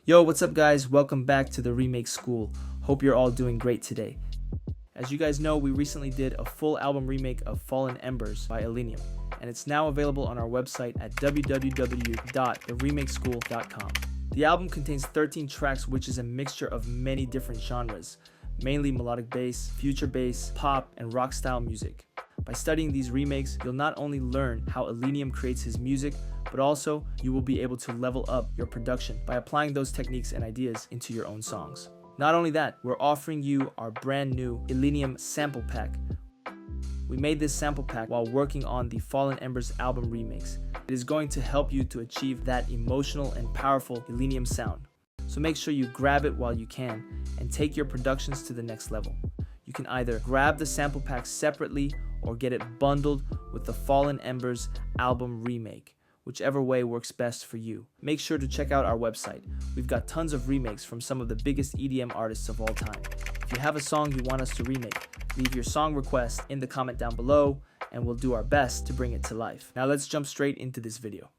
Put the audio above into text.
Yo, what's up guys? Welcome back to the Remake School. Hope you're all doing great today. As you guys know, we recently did a full album remake of Fallen Embers by Illenium, and it's now available on our website at www.theremakeschool.com. The album contains 13 tracks, which is a mixture of many different genres, mainly melodic bass, future bass, pop, and rock style music. By studying these remakes, you'll not only learn how Illenium creates his music, but also you will be able to level up your production by applying those techniques and ideas into your own songs. Not only that, we're offering you our brand new Illenium sample pack. We made this sample pack while working on the Fallen Embers album remakes. It is going to help you to achieve that emotional and powerful Illenium sound. So make sure you grab it while you can and take your productions to the next level. You can either grab the sample pack separately or get it bundled with the Fallen Embers album remake, whichever way works best for you. Make sure to check out our website. We've got tons of remakes from some of the biggest EDM artists of all time. If you have a song you want us to remake, leave your song request in the comment down below and we'll do our best to bring it to life. Now let's jump straight into this video.